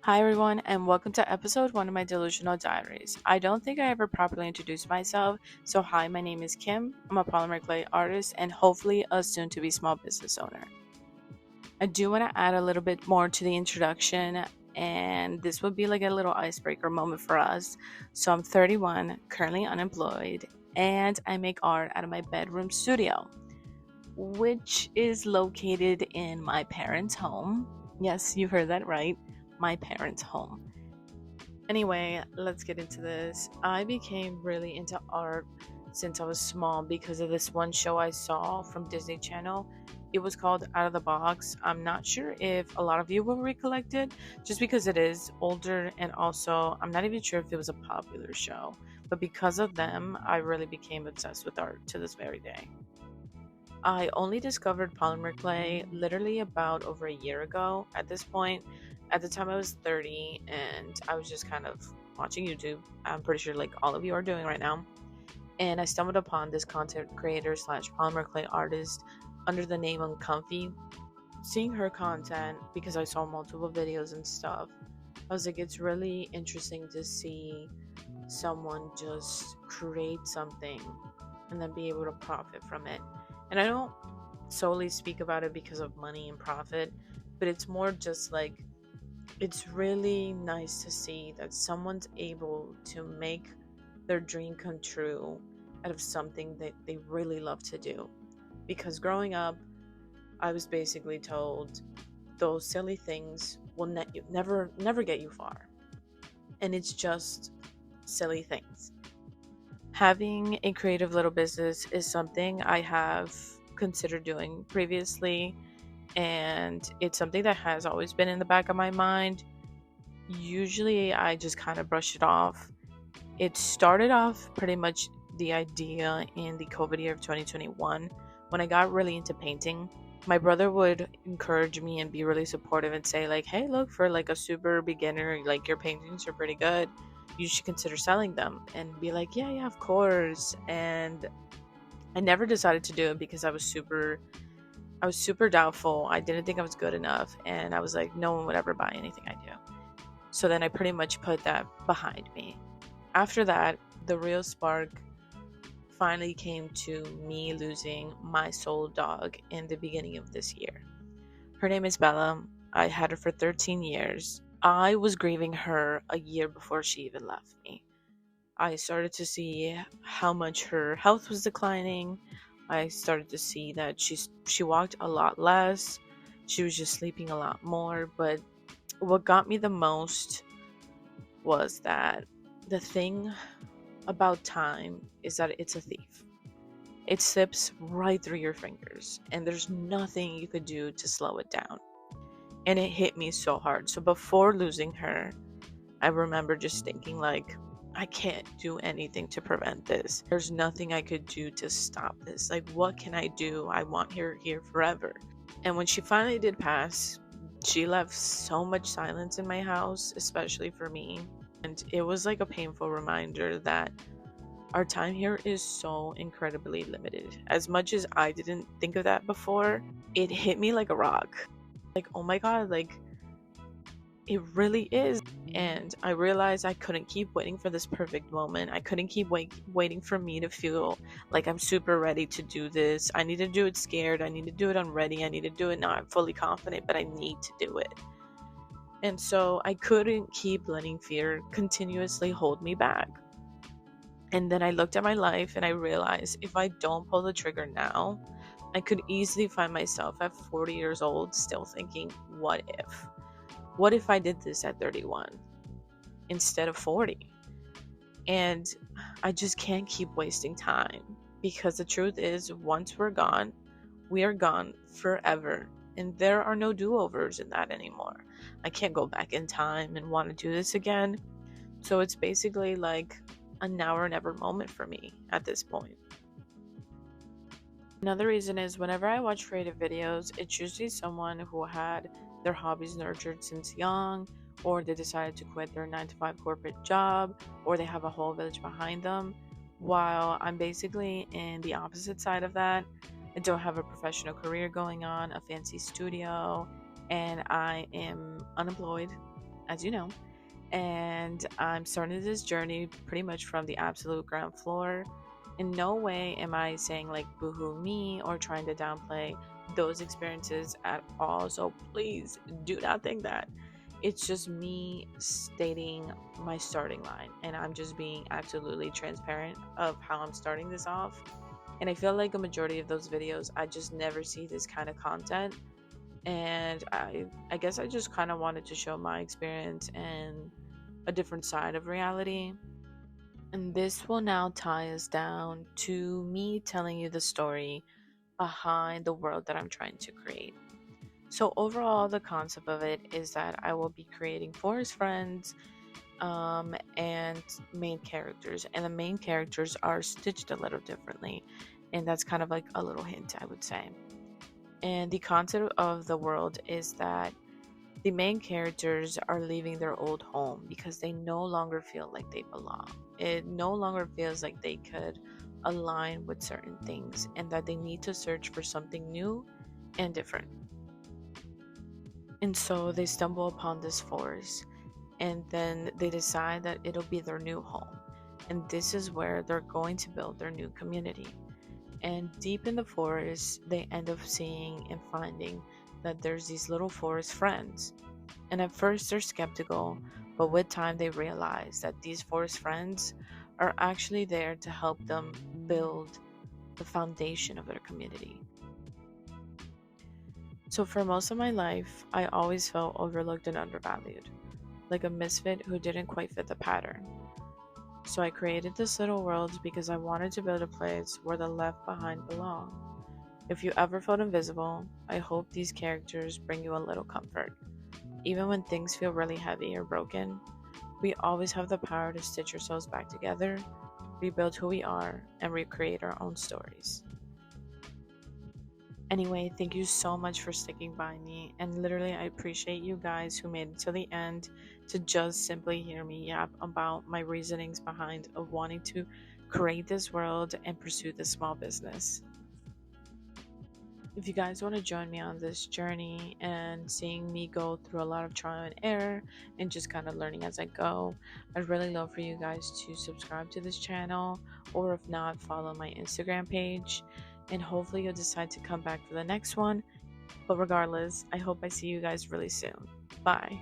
Hi, everyone, and welcome to episode 1 of my delusional diaries. I don't think I ever properly introduced myself, so hi, my name is Kim. I'm a polymer clay artist and hopefully a soon to be small business owner. I do want to add a little bit more to the introduction, and this would be like a little icebreaker moment for us. So, I'm 31, currently unemployed, and I make art out of my bedroom studio, which is located in my parents' home. Yes, you heard that right, my parents' home. Anyway, let's get into this. I became really into art since I was small because of this one show I saw from Disney Channel. It was called Out of the Box. I'm not sure if a lot of you will recollect it just because it is older, and also I'm not even sure if it was a popular show. But because of them, I really became obsessed with art to this very day. I only discovered polymer clay literally about over a year ago at this point. At the time, I was 30 and I was just kind of watching YouTube. I'm pretty sure, like all of you are doing right now. And I stumbled upon this content creator slash polymer clay artist under the name Uncomfy. Seeing her content, because I saw multiple videos and stuff, I was like, it's really interesting to see someone just create something and then be able to profit from it. And I don't solely speak about it because of money and profit, but it's more just like it's really nice to see that someone's able to make their dream come true out of something that they really love to do. Because growing up, I was basically told those silly things will never get you far. And it's just silly things. Having a creative little business is something I have considered doing previously, and it's something that has always been in the back of my mind. Usually, I just kind of brush it off. It started off pretty much the idea in the COVID year of 2021 when I got really into painting. My brother would encourage me and be really supportive and say, like, hey, look, for like a super beginner, like your paintings are pretty good, you should consider selling them. And be like, yeah, of course. And I never decided to do it because I was super doubtful. I didn't think I was good enough, and I was like, no one would ever buy anything I do. So then I pretty much put that behind me. After that, the real spark finally came to me losing my soul dog in the beginning of this year. Her name is Bella. I had her for 13 years. I was grieving her a year before she even left me. I started to see how much her health was declining. I started to see that she walked a lot less. She was just sleeping a lot more. But what got me the most was that the thing about time is that it's a thief. It slips right through your fingers, and there's nothing you could do to slow it down. And it hit me so hard. So before losing her, I remember just thinking, like, I can't do anything to prevent this. There's nothing I could do to stop this. Like, what can I do? I want her here forever. And when she finally did pass, she left so much silence in my house, especially for me. And it was like a painful reminder that our time here is so incredibly limited. As much as I didn't think of that before, it hit me like a rock. Like, oh my God, like, it really is. And I realized I couldn't keep waiting for this perfect moment. I couldn't keep waiting for me to feel like I'm super ready to do this. I need to do it scared. I need to do it unready. I need to do it not fully confident, but I need to do it. And so I couldn't keep letting fear continuously hold me back. And then I looked at my life and I realized if I don't pull the trigger now, I could easily find myself at 40 years old still thinking, what if? What if I did this at 31 instead of 40? And I just can't keep wasting time because the truth is, once we're gone, we are gone forever. And there are no do-overs in that anymore. I can't go back in time and want to do this again. So it's basically like a now or never moment for me at this point. Another reason is whenever I watch creative videos, it's usually someone who had their hobbies nurtured since young, or they decided to quit their 9 to 5 corporate job, or they have a whole village behind them. While I'm basically in the opposite side of that, I don't have a professional career going on, a fancy studio, and I am unemployed. as you know. And I'm starting this journey pretty much from the absolute ground floor. In no way am I saying like boohoo me or trying to downplay those experiences at all. So please do not think that. It's just me stating my starting line, and I'm just being absolutely transparent of how I'm starting this off. And I feel like a majority of those videos, I just never see this kind of content. And I guess I just kind of wanted to show my experience and a different side of reality. And this will now tie us down to me telling you the story behind the world that I'm trying to create. So, overall, the concept of it is that I will be creating forest friends and main characters. And the main characters are stitched a little differently. And that's kind of like a little hint, I would say. And the concept of the world is that the main characters are leaving their old home because they no longer feel like they belong. It no longer feels like they could align with certain things and that they need to search for something new and different. And so they stumble upon this forest and then they decide that it'll be their new home. And this is where they're going to build their new community. And deep in the forest, they end up seeing and finding that there's these little forest friends. And at first, they're skeptical, but with time, they realize that these forest friends are actually there to help them build the foundation of their community. So, for most of my life, I always felt overlooked and undervalued, like a misfit who didn't quite fit the pattern. So, I created this little world because I wanted to build a place where the left behind belong. If you ever felt invisible, I hope these characters bring you a little comfort. Even when things feel really heavy or broken, we always have the power to stitch ourselves back together, rebuild who we are, and recreate our own stories. Anyway, thank you so much for sticking by me, and literally, I appreciate you guys who made it to the end to just simply hear me yap about my reasonings behind of wanting to create this world and pursue this small business. If you guys want to join me on this journey and seeing me go through a lot of trial and error and just kind of learning as I go, I'd really love for you guys to subscribe to this channel, or if not, follow my Instagram page. And hopefully, you'll decide to come back for the next one. But regardless, I hope I see you guys really soon. Bye.